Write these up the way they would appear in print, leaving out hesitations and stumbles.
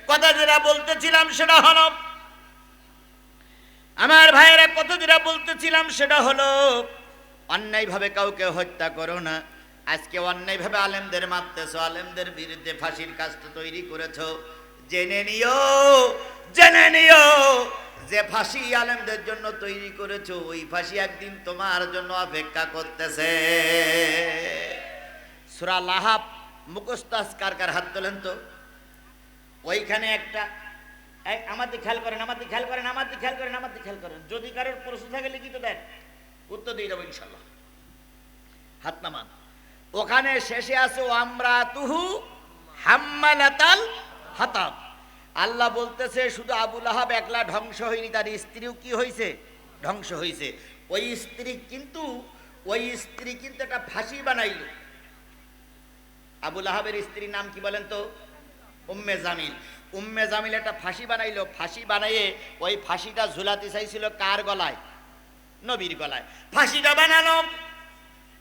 কথা যেটা বলতেছিলাম সেটা হলো, আমার ভাইয়েরা কথা যেটা বলতেছিলাম সেটা হলো, অন্যায়ভাবে কাউকে হত্যা করো না। আজকে অন্যায়ভাবে আলেমদের মারতেছো, আলেমদের বিরুদ্ধে ফাঁসির কাজটা তৈরি করেছো। জেনে নিও, জেনে নিও যে ফাঁসি আলেমদের জন্য তৈরি করেছো, ওই ফাঁসি একদিন তোমার জন্য অপেক্ষা করতেছে। সূরা লাহাব মুখস্থ কার কার হাত তোলেন তো। ওইখানে একটা, আমাদের খেয়াল করেন, আমাদের খেয়াল করেন, আমাদের খেয়াল করেন, আমাদের খেয়াল করেন। যদি কারোর প্রশ্ন থাকে লিখিত দেন, উত্তর দিয়ে যাবো ইনশাল্লাহ। হাত নামান। ওখানে শেষে আছে আমরাতুহু হাম্মালাতাল হাতাব। আল্লাহ বলতেছে শুধু আবু লাহাব একলা ধ্বংস হয়নি, তার স্ত্রীও কি হয়েছে? ধ্বংস হয়েছে। ওই স্ত্রী কিন্তু একটা ফাঁসি বানাইল। আবু লাহাবের স্ত্রীর নাম কি বলেন তো? উম্মে জামিল। উম্মে জামিল একটা ফাঁসি বানাইলো। ফাঁসি বানাইয়ে ওই ফাঁসিটা ঝুলাতে চাইছিল কার গলায়? নবীর গলায়। ফাঁসিটা বানানো,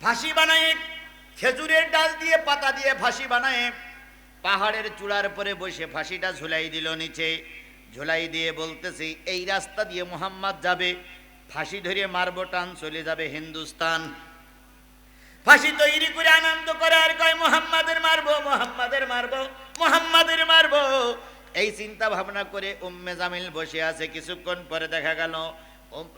ফাঁসি বানায় খেজুরের ডাল দিয়ে, পাতা দিয়ে ফাঁসি বানায় পাহাড়ের চূড়ার পরে বসে ফাঁসিটা ঝুলাই দিল নিচে। ঝুলাই দিয়ে বলতেছি এই রাস্তা দিয়ে মুহাম্মদ যাবে, ফাঁসি ধরে মারবো, টান চলে যাবে হিন্দুস্তান। ফাঁসি তৈরি করে আনন্দ করে আর কয় মুহাম্মাদের মারবো, মুহাম্মাদের মারবো, মুহাম্মাদের মারবো। এই চিন্তা ভাবনা করে উম্মে জামিল বসে আছে। কিছুক্ষণ পরে দেখা গেল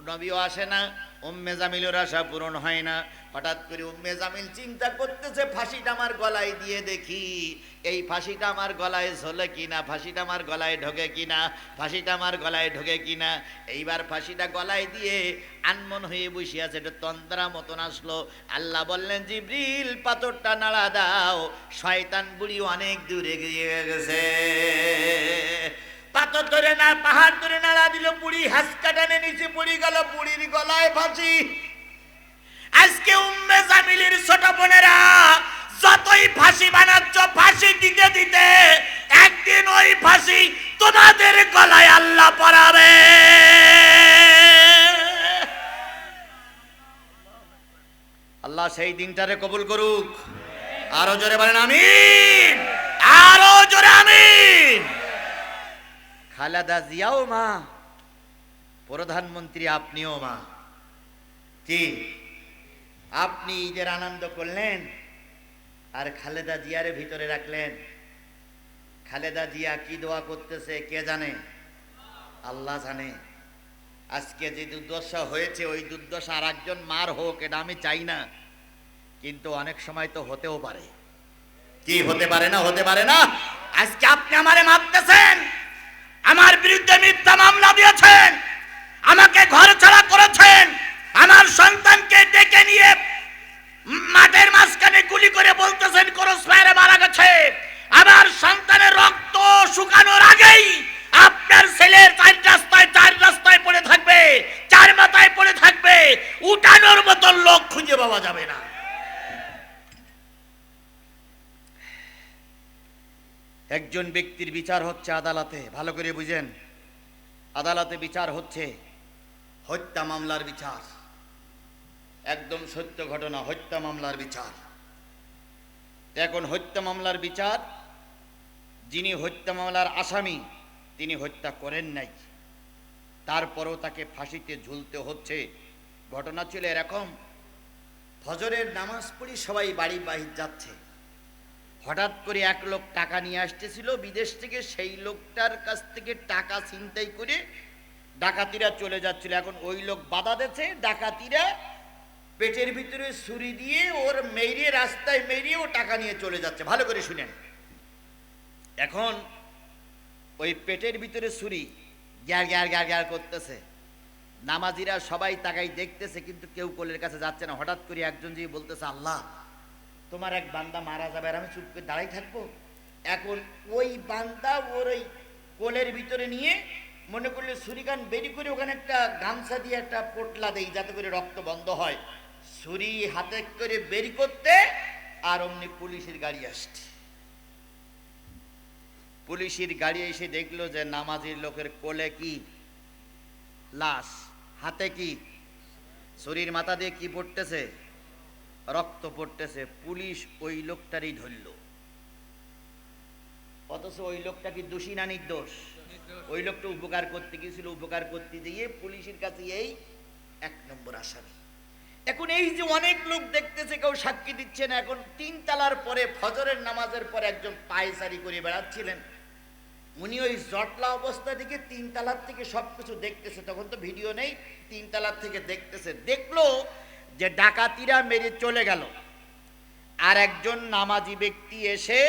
নবীও আসে না, উম্মে জামিলের আশা পূরণ হয় না। হঠাৎ করে উম্মে জামিল চিন্তা করতেছে ফাঁসিটা আমার গলায় দিয়ে দেখি, এই ফাঁসিটা আমার গলায় ঝোলে কিনা, ফাঁসিটা আমার গলায় ঢোকে কিনা, ফাঁসিটা আমার গলায় ঢোকে কিনা। এইবার ফাঁসিটা গলায় দিয়ে আনমন হয়ে বসে আছে, এটা তন্দ্রা মতন আসলো। আল্লাহ বললেন জিবরিল পাথরটা নাড়া দাও, শয়তান বুড়ি অনেক দূরে গিয়ে গেছে। পাথর ধরে না, পাহাড় ধরে নাড়া দিল, বুড়ি হাসকা টানে নিচে পড়ে গেল, বুড়ির গলায় ফাঁসি। আজকে উম্মে জামিলের ছোট বোনেরা যতই ফাঁসি বানাচ্ছ, ফাঁসি দিতে দিতে একদিন ওই ফাঁসি তোমাদের গলায় আল্লাহ পরাবে। আল্লাহ সেই দিনটারে কবুল করুক। আরো জোরে বলেন আমিন, আরো জোরে আমিন। খালেদা জিয়াও মা, প্রধানমন্ত্রী আপনিও মা। কি আপনি ঈদের আনন্দ করলেন আর খালেদা জিয়ারে ভিতরে রাখলেন। খালেদা জিয়া কি দোয়া করতেছে কে জানে? আল্লাহ জানে। আজকে যে দুর্দশা হয়েছে, ওই দুর্দশা আর একজন মার হোক, এটা আমি চাই না, কিন্তু অনেক সময় তো হতেও পারে। কি হতে পারে না? হতে পারে না। আজকে আপনি আমারে মারতেছেন, আমার বিরুদ্ধে মিথ্যা মামলা দিয়েছেন, আমাকে ঘর ছাড়া করেছেন, আমার সন্তানকে ডেকে নিয়ে মাঠের মাঝখানে গুলি করে বলতেছেন ক্রস ফায়ারে মারা গেছে। আমার সন্তানের রক্ত শুকানোর আগেই আপনার ছেলের চার রাস্তায় পড়ে থাকবে, চার মাথায় পড়ে থাকবে, উঠানোর মতো লোক খুঁজে পাওয়া যাবে না। একজন ব্যক্তির বিচার হচ্ছে আদালতে, ভালো করে বুঝেন। আদালতে বিচার হচ্ছে হত্যা মামলার বিচার, একদম সত্য ঘটনা, হত্যা মামলার বিচার। এখন হত্যা মামলার বিচার, যিনি হত্যা মামলার আসামি তিনি হত্যা করেন নাই, তারপরও তাকে ফাঁসিতে ঝুলতে হচ্ছে। ঘটনা ছিল এরকম, ফজরের নামাজ পড়ি সবাই বাড়ি বাহির যাচ্ছে, হঠাৎ করে এক লোক টাকা নিয়ে আসতেছিল বিদেশ থেকে, সেই লোকটার কাছ থেকে টাকা ছিনতাই করে ডাকাতিরা চলে যাচ্ছিল। এখন ওই লোক বাধা দিচ্ছে, ডাকাতিরা পেটের ভিতরে ছুরি দিয়ে ওর মেরিয়ে, রাস্তায় মেরিয়ে ও টাকা নিয়ে চলে যাচ্ছে। ভালো করে শুনেন। এখন ওই পেটের ভিতরে ছুরি গ্যার গ্যার গ্যার গ্যার করতেছে, নামাজিরা সবাই তাকাই দেখতেছে, কিন্তু কেউ কোলের কাছে যাচ্ছে না। হঠাৎ করে একজন যে বলতেছে আল্লাহ তোমার এক বান্দা মারা যাবে, আর আমি চুপ করে দাঁড়াই থাকবো? এখন ওই বান্দা ওর ওই কোলের ভিতরে নিয়ে মনে করলে ছুরিকান বেরি করে ওখানে একটা গামছা দিয়ে একটা পোটলা দেই যাতে করে রক্ত বন্ধ হয়। ছুরি হাতে করে বেরি করতে আর অমনি পুলিশের গাড়ি আসছে। পুলিশের গাড়ি এসে দেখলো যে নামাজির লোকের কোলে কি লাশ, হাতে কি ছুরির মাথা দিয়ে কি পড়তেছে, রক্ত পড়তেছে। পুলিশ ওই লোকটারই ধরল। অথচ ওই লোকটা কি দোষী না নির্দোষ? ওই লোকটা উপকার করতে গিয়েছিল, উপকার করতে গিয়ে পুলিশের কাছে এই 1 নম্বর আসামি। এখন এই যে অনেক লোক দেখতেছে কেউ সাক্ষী দিচ্ছে না, এখন 3 তালার পরে ফজরের নামাজের পরে একজন পায়চারি করে বেড়াচ্ছিলেন, উনি ওই জটলা অবস্থা থেকে 3 তালার থেকে সবকিছু দেখতেছে, তখন তো ভিডিও নেই, 3 তালার থেকে দেখতেছে, দেখলো যে ডাকাতিরা মেরে চলে গেল, আর একজন নামাজি ব্যক্তি এসে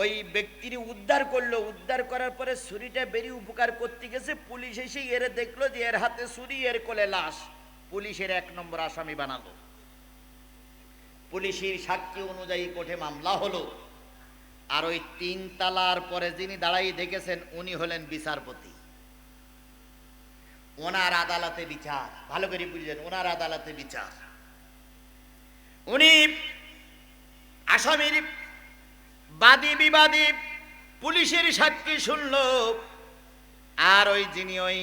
ওই ব্যক্তির উদ্ধার করলো, উদ্ধার করার পরে ছুরিটা বেরিয়ে উপকার করতে গেছে, পুলিশ এসে এর দেখলো যে এর হাতে ছুরি, এর কোলে লাশ, পুলিশের 1 নম্বর আসামি বানালো। পুলিশের সাক্ষী অনুযায়ী কোর্টে মামলা হলো, আর ওই 3 তালার পরে যিনি দাঁড়াই দেখেছেন উনি হলেন বিচারপতি। ওনার আদালতে বিচার, ভালো করে বুঝলেন, ওনার আদালতে বিচার। উনি আসামির বাদী বিবাদী পুলিশের সাক্ষী শুনলো, আর ওই যিনি ওই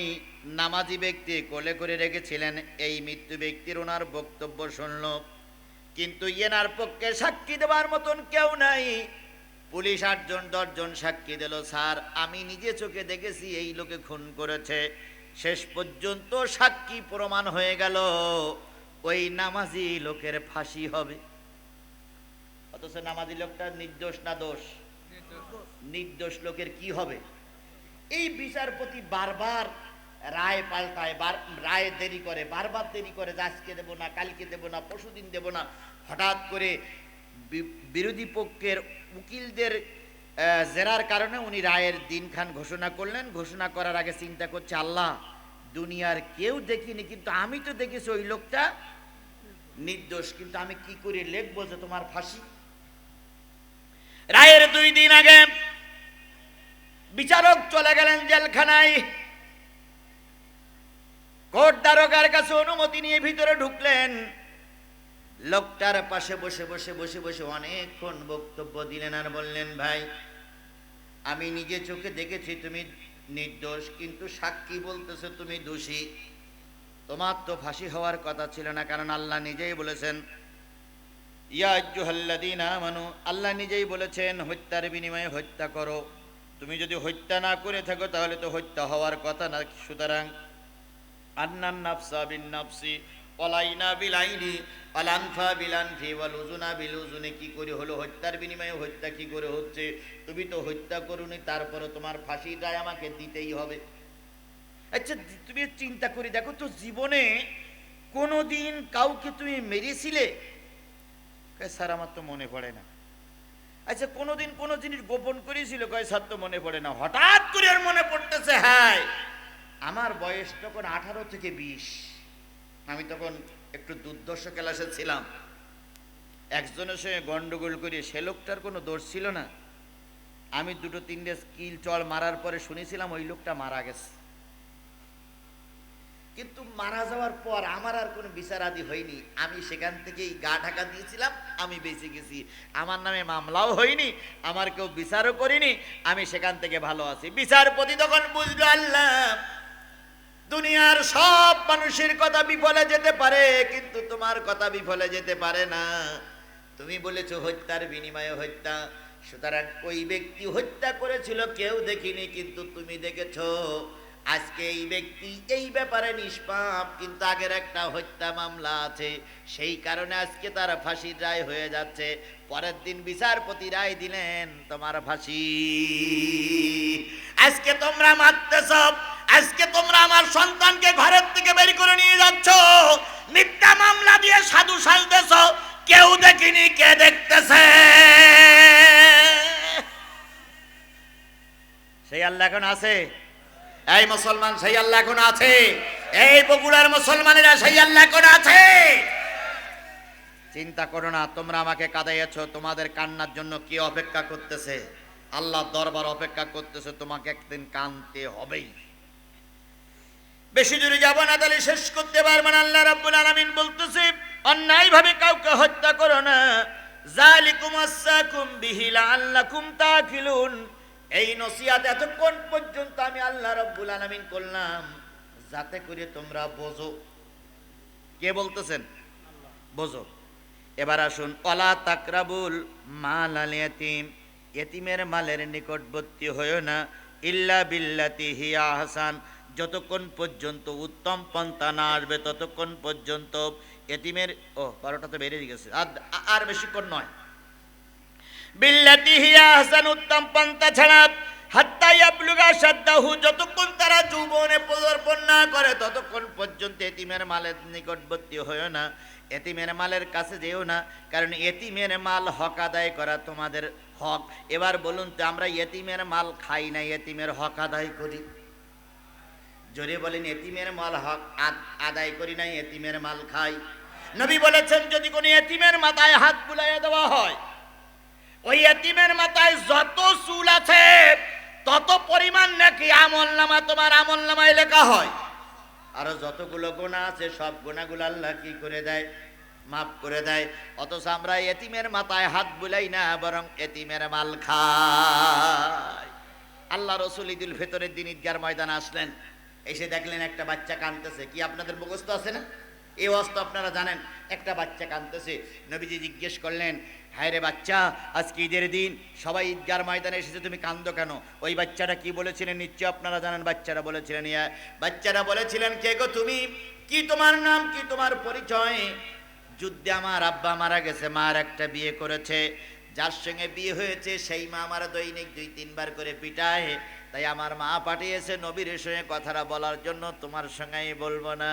নামাজি ব্যক্তি কোলে করে রেখেছিলেন এই মৃত্যু ব্যক্তির ওনার বক্তব্য শুনলো, কিন্তু এনার পক্ষে সাক্ষী দেওয়ার মতন কেউ নাই। পুলিশ 8 জন 10 জন সাক্ষী দিল, স্যার আমি নিজে চোখে দেখেছি এই লোকে খুন করেছে। শেষ পর্যন্ত সাক্ষী প্রমাণ হয়ে গেল ওই নামাজি লোকের ফাঁসি হবে। অথচ নামাজি লোকটা নির্দোষ না দোষ? নির্দোষ লোকের কি হবে? এই বিচারপতি বারবার রায় পাল্টায়, রায় দেরি করে, বারবার দেরি করে, আজকে দেব না, কালকে দেব না, পরশুদিন দেব না। হঠাৎ করে বিরোধী পক্ষের উকিলদের জেরার কারণে উনি রায়ের দিনখান ঘোষণা করলেন। ঘোষণা করার আগে চিন্তা করছে, আল্লাহ দুনিয়ার কেউ দেখিনি, কিন্তু আমি তো দেখেছি ওই লোকটা নির্দোষ, কিন্তু আমি কি করে লিখবো যে তোমার ফাঁসি? রায়ের 2 দিন আগে বিচারক চলে গেলেন জেলখানায়, কোর্ট দারোগার কাছে অনুমতি নিয়ে ভিতরে ঢুকলেন। লোকটার পাশে বসে বসে বসে বসে অনেকক্ষণ বক্তব্য দিলেন আর বললেন, ভাই আমি নিজে চোখে দেখেছি তুমি নির্দোষ, কিন্তু সাক্ষী বলতেছে তুমি দোষী। তোমার তো ফাঁসি হওয়ার কথা ছিল না, কারণ আল্লাহ নিজেই বলেছেন, ইয়া আইয়ুহাল্লাযীনা আমানু, আল্লাহ নিজেই বলেছেন হত্যার বিনিময়ে হত্যা করো। তুমি যদি হত্যা না করে থাকো তাহলে তো হত্যা হওয়ার কথা না। সুতরাং আন্নান নাফসা বিন নাফসি ওয়ালাইনা বিলাইনি ওয়ালানফা বিলানফি ওয়ালুজুনা বিলুজুনি, কি করে হলো হত্যার বিনিময়ে হত্যা, কি করে হচ্ছে? তুমি তো হত্যা করোনি, তারপরে তোমার ফাঁসির রায় আমাকে দিতেই হবে। আচ্ছা তুমি চিন্তা করে দেখো তো, জীবনে কোনোদিন কাউকে তুমি মেরেছিলে? স্যার আমার তো মনে পড়ে না। আচ্ছা কোনোদিন কোনো জিনিস গোপন করেছিল? কয় স্যার তো মনে পড়ে না। হঠাৎ করে আর মনে পড়তেছে, হ্যাঁ আমার বয়স তখন 18 থেকে 20, আমি তখন একটু দুর্দর্শ ক্লাসে ছিলাম। একজনের সঙ্গে গন্ডগোল করি, সে লোকটার কোনো দোষ ছিল না। আমি 2-3টে স্কিল চড় মারার পরে শুনেছিলাম ওই লোকটা মারা গেছে, কিন্তু মারা যাওয়ার পর আমার আর কোনো বিচার আদি হয়নি। আমি সেখান থেকেই গা ঢাকা দিয়েছিলাম, আমি বেঁচে গেছি, আমার নামে মামলাও হয়নি, আমার কেউ বিচারও করিনি, আমি সেখান থেকে ভালো আছি। বিচারপতি তখন বুঝলো, আল্লাহ দুনিয়ার সব মানুষের কথা বিফলে যেতে পারে, কিন্তু তোমার কথা বিফলে যেতে পারে না। তুমি বলেছো হত্যার বিনিময়ে হত্যা, সুতরাং ওই ব্যক্তি হত্যা করেছিল কেউ দেখিনি, কিন্তু তুমি দেখেছো। আজকে এই ব্যক্তি এই ব্যাপারে নিষ্পাপ, কিন্তু আগের একটা হত্যা মামলা আছে, সেই কারণে আজকে তার ফাঁসির রায় হয়ে যাচ্ছে। পরের দিন বিচারপতি রায় দিলেন তোমার ফাঁসি। আজকে তোমরা মারতেছ, আজকে তোমরা আমার সন্তানকে ঘরের থেকে বের করে নিয়ে যাচ্ছ, মিথ্যা মামলা দিয়ে সাধু সাজতেছ, কেউ দেখিনি, কে দেখতেছে? সেই আল্লাহ এখন আছে? এই মুসলমান সেই আল্লাহ এখন আছে? এই বগুড়ার মুসলমানেরা সেই আল্লাহ এখন আছে? চিন্তা করো না, তোমরা আমাকে কাঁদাইয়াছো, তোমাদের কান্নার জন্য কে অপেক্ষা করতেছে? আল্লাহ দরবার অপেক্ষা করতেছে, তোমাকে একদিন কাঁদতে হবেই। বেশি দূরে যাব না, তাহলে শেষ করতে পারবো না। আল্লাহ রাব্বুল আলামিন বলতেছে, অন্যায় ভাবে কাউকে হত্যা করো না। যালিকুম আসসাকুম বিহি লাআল্লাকুম তাকিলুন। এই নসিহত এতক্ষণ পর্যন্ত আমি আল্লাহ রাব্বুল আলামিন করলাম যাতে করে তোমরা বোঝো। কে বলতেছেন? বোঝো। এবার আসুন, ওয়ালা তাকরাবুল মালাল ইয়াতীম, এতিমের মালের নিকটবর্তী হয়েও না, ইল্লা বিল্লাতি হিয়া আহসান, যতক্ষণ পর্যন্ত উত্তম পন্থা না আসবে ততক্ষণ পর্যন্ত এতিমের 12টা তো বেরিয়ে গেছে, আর বেশিক্ষণ নয়। বিল্লাতি হিয়া আহসান, উত্তম পন্থা ছাড়া, হাত্তা ইয়াবলুগা শাদ্দাহু, যতক্ষণ তারা যৌবনে পদার্পণ না করে ততক্ষণ পর্যন্ত এতিমের মালের নিকটবর্তী হয়েও না, এতিমের মালের কাছে যেও না, কারণ এতিমের মাল হক আদায় করা তোমাদের হক। এবার বলুন তো, আমরা এতিমের মাল খাই না, এতিমের হক আদায় করি? জোরে বলেন, এতিমের মাল হক আদায় করি না, এতিমের মাল খাই? নবী বলেছেন, যদি কোনো এতিমের মাথায় হাত বুলাইয়া দেওয়া হয়, ওই এতিমের মাথায় যত চুল আছে তত পরিমাণ নাকি আমলনামা তোমার আমলনামায় লেখা হয়, আর যতগুলো গুনাহ আছে সব গুনাহগুলো আল্লাহ কি করে দেয়? মাফ করে দেয়। অথচ আমরা এতিমের মাথায় হাত বুলাই না, বরং এতিমের মাল খাই। আল্লাহ রসুল ঈদুল ফিতরের দিন ঈদগার ময়দানে আসলেন, এসে দেখলেন একটা বাচ্চা কাঁদতেছে। কি আপনাদের মুখস্থ আছে না এই অবস্থা? আপনারা জানেন একটা বাচ্চা কাঁদতেছে। নবীজি জিজ্ঞেস করলেন, হায় রে বাচ্চা, আজকে ঈদের দিন সবাই ঈদগার ময়দানে এসেছে, তুমি কান্দো কেন? ওই বাচ্চাটা কি বলেছিলেন নিশ্চয় আপনারা জানেন। বাচ্চারা বলেছিলেন, কে গো তুমি? কি তোমার নাম, কি তোমার পরিচয়? যুদ্ধে আমার আব্বা মারা গেছে, মার একটা বিয়ে করেছে, যার সঙ্গে বিয়ে হয়েছে সেই মা আমার দৈনিক 2-3 বার করে পিটায়, তাই আমার মা পাঠিয়েছে নবীর সঙ্গে কথাটা বলার জন্য, তোমার সঙ্গে বলবো না।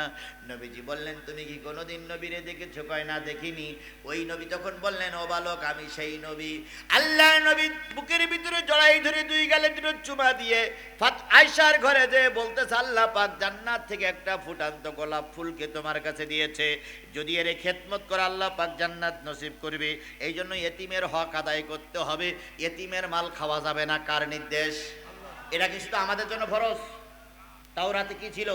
নবীজি বললেন, তুমি কি কোনোদিন নবীরে দেখেছো? কয় না, দেখিনি। ওই নবী তখন বললেন, ও বালক, আমি সেই নবী। আল্লাহ নবী বুকের ভিতরে জড়াই ধরে 2 গালে 2 চুমা দিয়ে আয়েশার ঘরে যে বলতেছে, আল্লাহ পাক জান্নাত থেকে একটা ফুটান্ত গোলাপ ফুলকে তোমার কাছে দিয়েছে, যদি এর খেদমত করে আল্লাহ পাক জান্নাত নসিব করবে। এই জন্য এতিমের হক আদায় করতে হবে, এতিমের মাল খাওয়া যাবে না। কার নির্দেশ? এটা কি শুধু আমাদের জন্য ফরজ? তাওরাতে কি ছিল?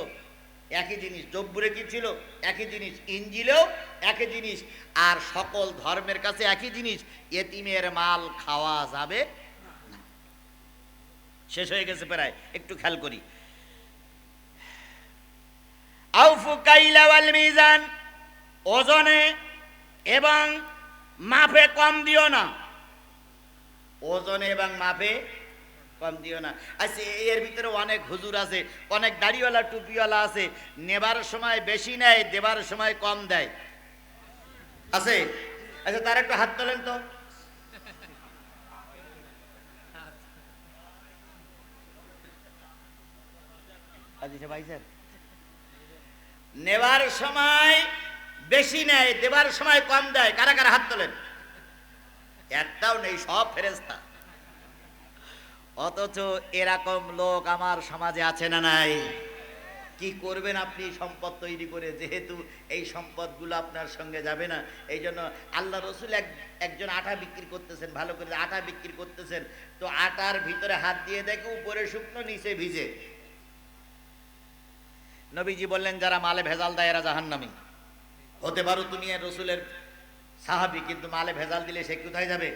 একই জিনিস। জব্বুরে কি ছিল? একই জিনিস। ইনজিলেও একই জিনিস। আর সকল ধর্মের কাছে একই জিনিস, এতিমের মাল খাওয়া যাবে না। শেষ হয়ে গেছে প্রায়, একটু খেয়াল করি। আউফু কাইলা ওয়াল মিজান, ওজনে এবং মাপে কম দিও না। ওজনে এবং মাপে কম দিও না। আচ্ছা, এর ভিতরে অনেক হুজুর আছে, অনেক দাড়িওয়ালা টুপিওয়ালা আছে, নেবার সময় বেশি নেয়, দেবার সময় কম দেয়, আছে? আচ্ছা, তার একটু হাত তোলেন তো। নেবার সময় বেশি নেয়, দেবার সময় কম দেয়, কারা কারা হাত তোলেন? একটাও নেই, সব ফেরেশতা। অথচ এরকম লোক আমার সমাজে আছে না নাই? কি করবেন আপনি সম্পদ তৈরি করে, যেহেতু এই সম্পদগুলো আপনার সঙ্গে যাবে না। এই জন্য আল্লাহ রসুল একজন আটা বিক্রি করতেছেন, ভালো করে আটা বিক্রি করতেছেন, তো আটার ভিতরে হাত দিয়ে দেখে উপরে শুকনো নিচে ভিজে। নবীজি বললেন, যারা মালে ভেজাল দেয় এরা জাহান্নামী। হতে পারো তুমি রসুলের সাহাবী, কিন্তু মালে ভেজাল দিলে সে কোথায় যাবে?